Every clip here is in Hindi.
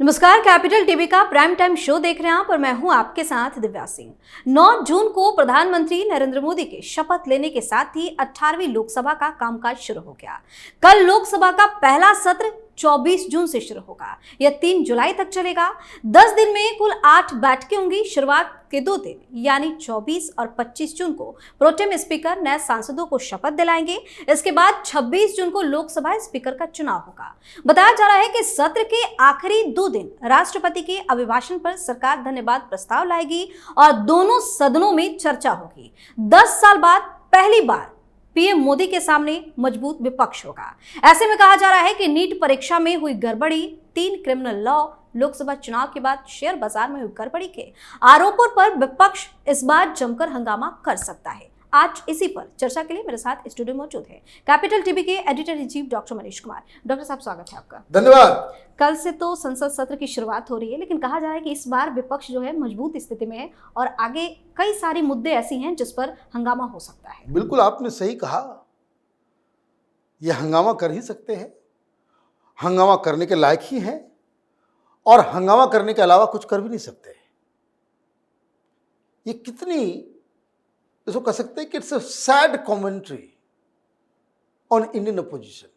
नमस्कार, कैपिटल टीवी का प्राइम टाइम शो देख रहे हैं आप और मैं हूं आपके साथ दिव्या सिंह। 9 जून को प्रधानमंत्री नरेंद्र मोदी के शपथ लेने के साथ ही 18वीं लोकसभा का कामकाज शुरू हो गया। कल लोकसभा का पहला सत्र 24 जून से शुरू होगा। यह 3 जुलाई तक चलेगा। 10 दिन में कुल 8 बैठकें होंगी। शुरुआत के 2 दिन यानी 24 और 25 जून को प्रोटेम स्पीकर नए सांसदों को शपथ दिलाएंगे। इसके बाद 26 जून को लोकसभा स्पीकर का चुनाव होगा। बताया जा रहा है कि सत्र के आखिरी 2 दिन राष्ट्रपति के अभिभाषण पर सरकार धन्यवाद प्रस्ताव लाएगी और दोनों सदनों में चर्चा होगी। 10 साल बाद पहली बार पीएम मोदी के सामने मजबूत विपक्ष होगा। ऐसे में कहा जा रहा है कि नीट परीक्षा में हुई गड़बड़ी, 3 क्रिमिनल लॉ, लोकसभा चुनाव के बाद शेयर बाजार में हुई गड़बड़ी के आरोपों पर विपक्ष इस बार जमकर हंगामा कर सकता है। आज इसी पर चर्चा के लिए मेरे साथ स्टूडियो मौजूद है कैपिटल टीवी के editor in chief doctor Manish Kumar. Doctor साहब, स्वागत है आपका। धन्यवाद। कल से तो संसद सत्र की शुरुआत हो रही है, लेकिन कहा जा रहा है कि इस बार विपक्ष जो है मजबूत स्थिति में है और आगे कई सारे मुद्दे ऐसे हैं जिस पर हंगामा हो सकता है। बिल्कुल आपने सही कहा, ये हंगामा कर ही सकते हैं, हंगामा करने के लायक ही हैं और हंगामा करने के अलावा कुछ कर भी नहीं सकते। ये कितनी, इसको कह सकते हैं कि it's a sad commentary on Indian opposition.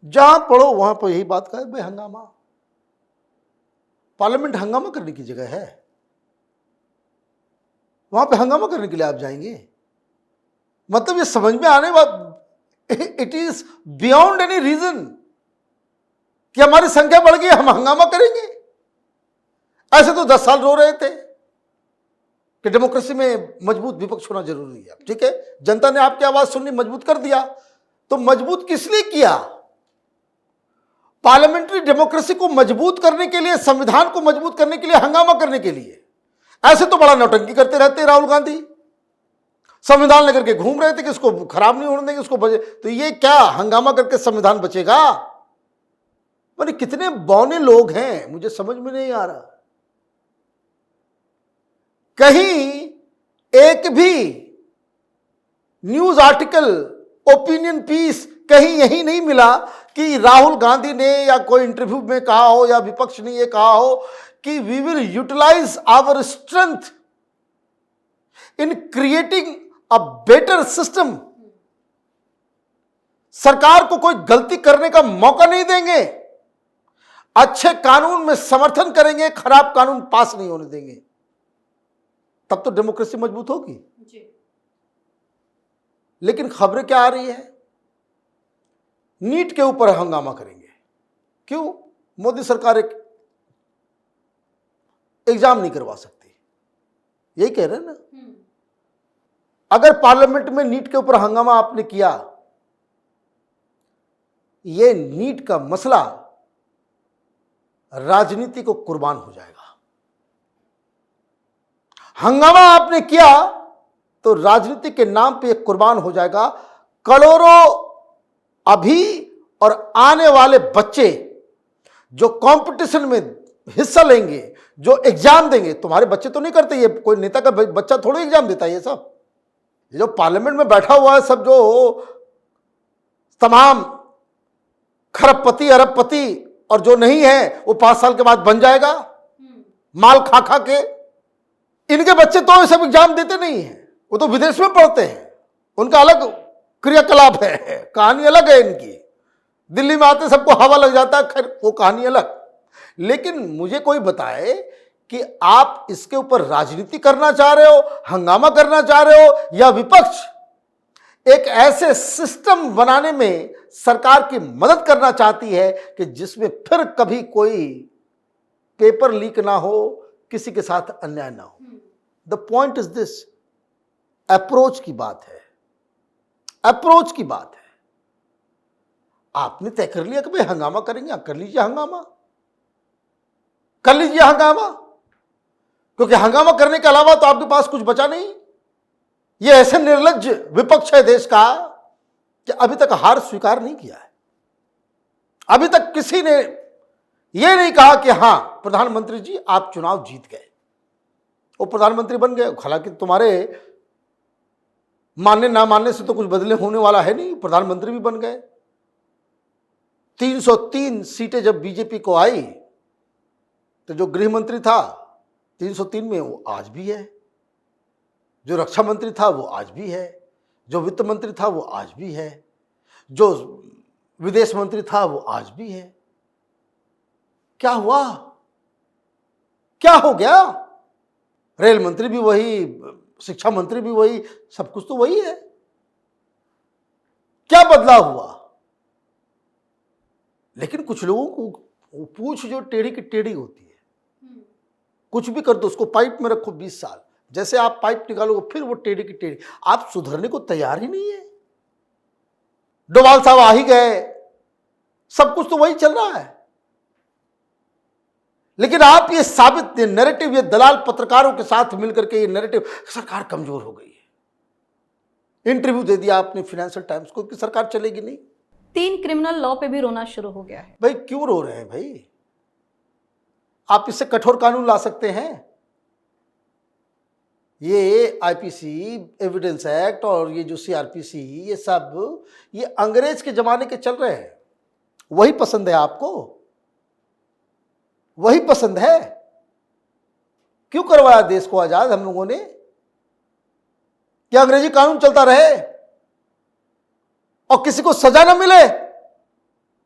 जहां पढ़ो वहां पर यही बात कहा, भाई हंगामा, पार्लियामेंट हंगामा करने की जगह है, वहां पे हंगामा करने के लिए आप जाएंगे? मतलब ये समझ में आने वाला, it is beyond any reason कि हमारी संख्या बढ़ गई, हम हंगामा करेंगे। ऐसे तो 10 साल रो रहे थे कि डेमोक्रेसी में मजबूत विपक्ष होना जरूरी है। ठीक है, जनता ने आपकी आवाज सुननी, मजबूत कर दिया, तो मजबूत किस लिए किया? पार्लियामेंट्री डेमोक्रेसी को मजबूत करने के लिए, संविधान को मजबूत करने के लिए, हंगामा करने के लिए। ऐसे तो बड़ा नौटंकी करते रहते हैं राहुल गांधी, संविधान लेकर के घूम रहे थे कि इसको खराब नहीं होने देंगे, इसको बचे। तो ये क्या हंगामा करके संविधान बचेगा? माने कितने बौने लोग हैं, मुझे समझ में नहीं आ रहा। कहीं एक भी न्यूज आर्टिकल, ओपिनियन पीस कहीं यही नहीं मिला कि राहुल गांधी ने या कोई इंटरव्यू में कहा हो या विपक्ष ने यह कहा हो कि we will utilize our strength in creating a better system. सरकार को कोई गलती करने का मौका नहीं देंगे, अच्छे कानून में समर्थन करेंगे, खराब कानून पास नहीं होने देंगे, तब तो डेमोक्रेसी मजबूत होगी जी। लेकिन खबरें क्या आ रही है? नीट के ऊपर हंगामा करेंगे। क्यों? मोदी सरकार एक एग्जाम नहीं करवा सकती, यही कह रहे हैं ना। अगर पार्लियामेंट में नीट के ऊपर हंगामा आपने किया, यह नीट का मसला राजनीति को कुर्बान हो जाएगा। हंगामा आपने किया तो राजनीति के नाम पे एक कुर्बान हो जाएगा। करोड़ों अभी और आने वाले बच्चे जो कंपटीशन में हिस्सा लेंगे, जो एग्जाम देंगे, तुम्हारे बच्चे तो नहीं करते, ये कोई नेता का बच्चा थोड़ी एग्जाम देता है। ये सब जो पार्लियामेंट में बैठा हुआ है, सब जो तमाम खरबपति अरबपति और जो नहीं है वो 5 साल के बाद बन जाएगा माल खा खा के। इनके बच्चे तो ये सब एग्जाम देते नहीं हैं, वो तो विदेश में पढ़ते हैं, उनका अलग क्रियाकलाप है, कहानी अलग है इनकी। दिल्ली में आते सबको हवा लग जाता है, खैर वो कहानी अलग। लेकिन मुझे कोई बताए कि आप इसके ऊपर राजनीति करना चाह रहे हो, हंगामा करना चाह रहे हो, या विपक्ष एक ऐसे सिस्टम बनाने में सरकार की मदद करना चाहती है कि जिसमें फिर कभी कोई पेपर लीक ना हो, किसी के साथ अन्याय ना हो। The point is this, approach की बात है, अप्रोच की बात है। आपने तय कर लिया कि भाई हंगामा करेंगे, कर लीजिए हंगामा, कर लीजिए हंगामा, क्योंकि हंगामा करने के अलावा तो आपके पास कुछ बचा नहीं। ये ऐसे निर्लज्ज विपक्ष है देश का कि अभी तक हार स्वीकार नहीं किया है। अभी तक किसी ने यह नहीं कहा कि हां प्रधानमंत्री जी आप चुनाव जीत गए, वो प्रधानमंत्री बन गए। हालांकि तुम्हारे मानने ना मानने से तो कुछ बदले होने वाला है नहीं, प्रधानमंत्री भी बन गए। 303 सीटें जब बीजेपी को आई तो जो गृह मंत्री था 303 में वो आज भी है, जो रक्षा मंत्री था वो आज भी है, जो वित्त मंत्री था वो आज भी है, जो विदेश मंत्री था वो आज भी है। क्या हुआ? क्या हो गया? रेल मंत्री भी वही, शिक्षा मंत्री भी वही, सब कुछ तो वही है। क्या बदलाव हुआ? लेकिन कुछ लोगों को पूछ जो टेढ़ी की टेढ़ी होती है, कुछ भी कर दो उसको पाइप में रखो 20 साल, जैसे आप पाइप निकालोगे फिर वो टेढ़ी की टेढ़ी। आप सुधरने को तैयार ही नहीं है। डोभाल साहब आ ही गए, सब कुछ तो वही चल रहा है। लेकिन आप ये साबित, ये नैरेटिव, ये दलाल पत्रकारों के साथ मिलकर के ये नैरेटिव, सरकार कमजोर हो गई है। इंटरव्यू दे दिया आपने फाइनेंशियल टाइम्स को कि सरकार चलेगी नहीं। 3 क्रिमिनल लॉ पे भी रोना शुरू हो गया है। भाई क्यों रो रहे हैं भाई? आप इससे कठोर कानून ला सकते हैं। ये आईपीसी, एविडेंस एक्ट और ये जो सीआरपीसी, ये सब ये अंग्रेज के जमाने के चल रहे हैं। वही पसंद है आपको? वही पसंद है? क्यों करवाया देश को आजाद हम लोगों ने? क्या अंग्रेजी कानून चलता रहे और किसी को सजा न मिले?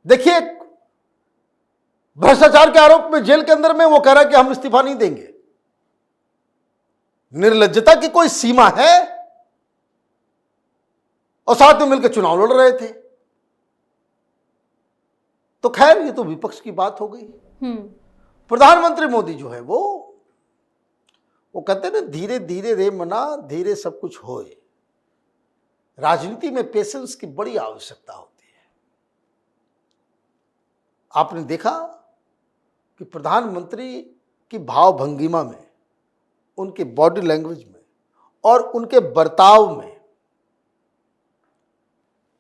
देखिए, भ्रष्टाचार के आरोप में जेल के अंदर में वो कह रहा है कि हम इस्तीफा नहीं देंगे। निर्लज्जता की कोई सीमा है? और साथ में मिलकर चुनाव लड़ रहे थे। तो खैर, ये तो विपक्ष की बात हो गई। प्रधानमंत्री मोदी जो है वो कहते हैं ना, धीरे धीरे रे मना, धीरे सब कुछ होए। राजनीति में पेशेंस की बड़ी आवश्यकता होती है। आपने देखा कि प्रधानमंत्री की भाव भंगिमा में, उनके बॉडी लैंग्वेज में और उनके बर्ताव में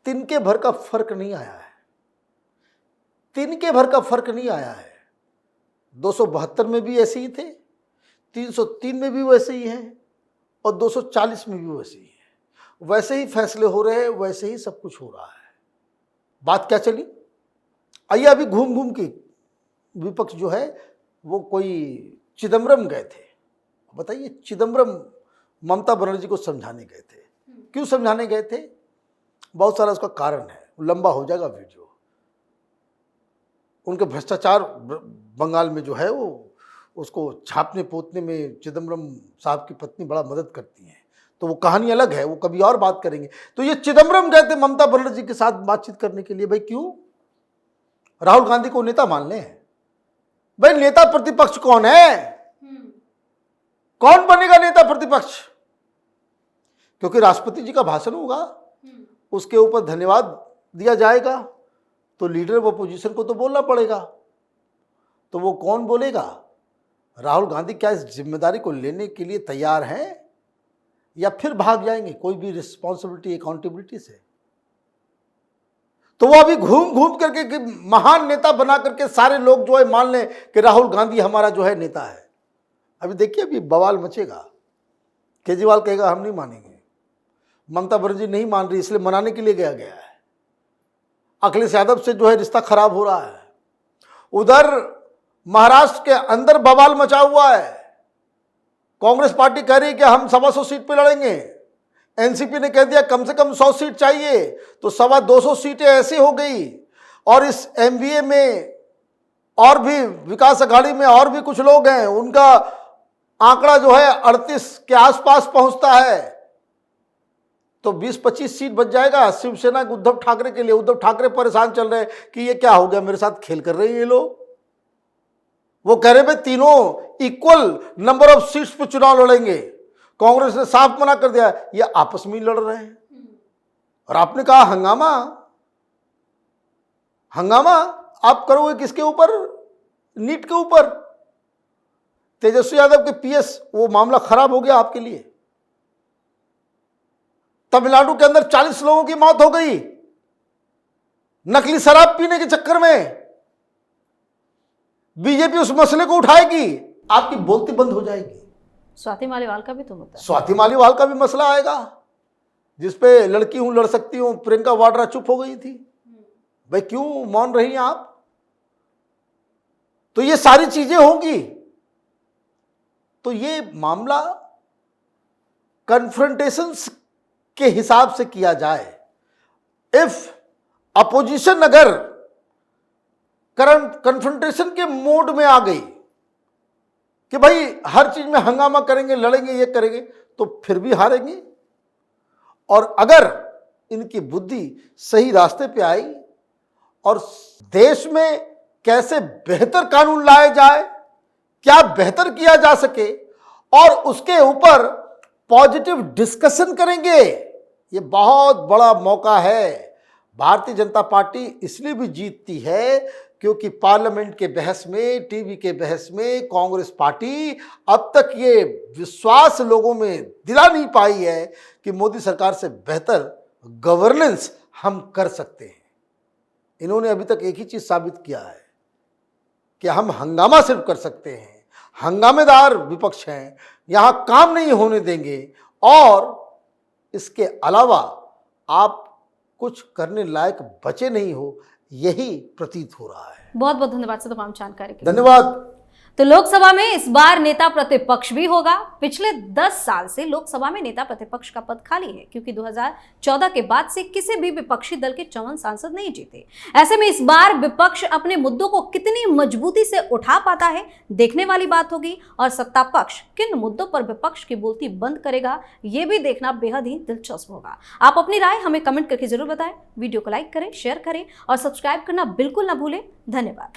तिनके भर का फर्क नहीं आया है। तिनके भर का फर्क नहीं आया है। 272 में भी ऐसे ही थे, 303 में भी वैसे ही हैं और 240 में भी वैसे ही है। वैसे ही फैसले हो रहे हैं, वैसे ही सब कुछ हो रहा है। बात क्या चली? आइए, अभी घूम घूम के विपक्ष जो है वो कोई चिदम्बरम गए थे। बताइए, चिदम्बरम ममता बनर्जी को समझाने गए थे। क्यों समझाने गए थे? बहुत सारा उसका कारण है, लंबा हो जाएगा वीडियो। उनके भ्रष्टाचार बंगाल में जो है वो उसको छापने पोतने में चिदम्बरम साहब की पत्नी बड़ा मदद करती हैं। तो वो कहानी अलग है, वो कभी और बात करेंगे। तो ये चिदम्बरम गए थे ममता बनर्जी के साथ बातचीत करने के लिए। भाई क्यों? राहुल गांधी को नेता मान लें? भाई नेता प्रतिपक्ष कौन है? कौन बनेगा नेता प्रतिपक्ष? क्योंकि राष्ट्रपति जी का भाषण होगा, उसके ऊपर धन्यवाद दिया जाएगा, तो लीडर ऑफ अपोजिशन को तो बोलना पड़ेगा। तो वो कौन बोलेगा? राहुल गांधी क्या इस जिम्मेदारी को लेने के लिए तैयार हैं या फिर भाग जाएंगे कोई भी रिस्पॉन्सिबिलिटी, अकाउंटेबिलिटी से? तो वो अभी घूम घूम करके कि महान नेता बना करके सारे लोग जो है मान लें कि राहुल गांधी हमारा जो है नेता है। अभी देखिए, अभी बवाल मचेगा। केजरीवाल कहेगा हम नहीं मानेंगे, ममता बनर्जी नहीं मान रही इसलिए मनाने के लिए गया है। अखिलेश यादव से जो है रिश्ता खराब हो रहा है। उधर महाराष्ट्र के अंदर बवाल मचा हुआ है। कांग्रेस पार्टी कह रही है कि हम 125 सीट पे लड़ेंगे। एनसीपी ने कह दिया कम से कम 100 सीट चाहिए, तो 225 सीटें ऐसी हो गई। और इस एमवीए में और भी, विकास अघाड़ी में और भी कुछ लोग हैं, उनका आंकड़ा जो है 38 के आसपास पहुंचता है। तो 20-25 सीट बच जाएगा शिवसेना के उद्धव ठाकरे के लिए। उद्धव ठाकरे परेशान चल रहे हैं कि ये क्या हो गया, मेरे साथ खेल कर रहे हैं ये लोग। वो कह रहे भाई तीनों इक्वल नंबर ऑफ सीट्स पे चुनाव लड़ेंगे। कांग्रेस ने साफ मना कर दिया, ये आपस में ही लड़ रहे हैं। और आपने कहा हंगामा, हंगामा आप करोगे किसके ऊपर? नीट के ऊपर। तेजस्वी यादव के पीएस, वो मामला खराब हो गया आपके लिए। तमिलनाडु के अंदर 40 लोगों की मौत हो गई नकली शराब पीने के चक्कर में। बीजेपी उस मसले को उठाएगी, आपकी बोलती बंद हो जाएगी। स्वाति मालीवाल का भी तो मुद्दा, स्वाति मालीवाल का भी मसला आएगा, जिसपे लड़की हूं लड़ सकती हूं प्रियंका वाड्रा चुप हो गई थी। भाई क्यों मौन रही हैं आप? तो ये सारी चीजें होंगी। तो ये मामला कन्फ्रंटेशंस के हिसाब से किया जाए। इफ अपोजिशन अगर करंट कन्फ्रंटेशन के मोड में आ गई कि भाई हर चीज में हंगामा करेंगे, लड़ेंगे, ये करेंगे, तो फिर भी हारेंगे। और अगर इनकी बुद्धि सही रास्ते पे आई और देश में कैसे बेहतर कानून लाए जाए, क्या बेहतर किया जा सके, और उसके ऊपर पॉजिटिव डिस्कशन करेंगे, ये बहुत बड़ा मौका है। भारतीय जनता पार्टी इसलिए भी जीतती है क्योंकि पार्लियामेंट के बहस में, टीवी के बहस में कांग्रेस पार्टी अब तक ये विश्वास लोगों में दिला नहीं पाई है कि मोदी सरकार से बेहतर गवर्नेंस हम कर सकते हैं। इन्होंने अभी तक एक ही चीज साबित किया है कि हम हंगामा सिर्फ कर सकते हैं, हंगामेदार विपक्ष हैं, यहां काम नहीं होने देंगे, और इसके अलावा आप कुछ करने लायक बचे नहीं हो, यही प्रतीत हो रहा है। बहुत बहुत धन्यवाद सर तमाम जानकारी के लिए। धन्यवाद। तो लोकसभा में इस बार नेता प्रतिपक्ष भी होगा। पिछले 10 साल से लोकसभा में नेता प्रतिपक्ष का पद खाली है क्योंकि 2014 के बाद से किसी भी विपक्षी दल के 54 सांसद नहीं जीते। ऐसे में इस बार विपक्ष अपने मुद्दों को कितनी मजबूती से उठा पाता है, देखने वाली बात होगी। और सत्ता पक्ष किन मुद्दों पर विपक्ष की बोलती बंद करेगा, यह भी देखना बेहद ही दिलचस्प होगा। आप अपनी राय हमें कमेंट करके जरूर बताएं। वीडियो को लाइक करें, शेयर करें और सब्सक्राइब करना बिल्कुल ना भूलें। धन्यवाद।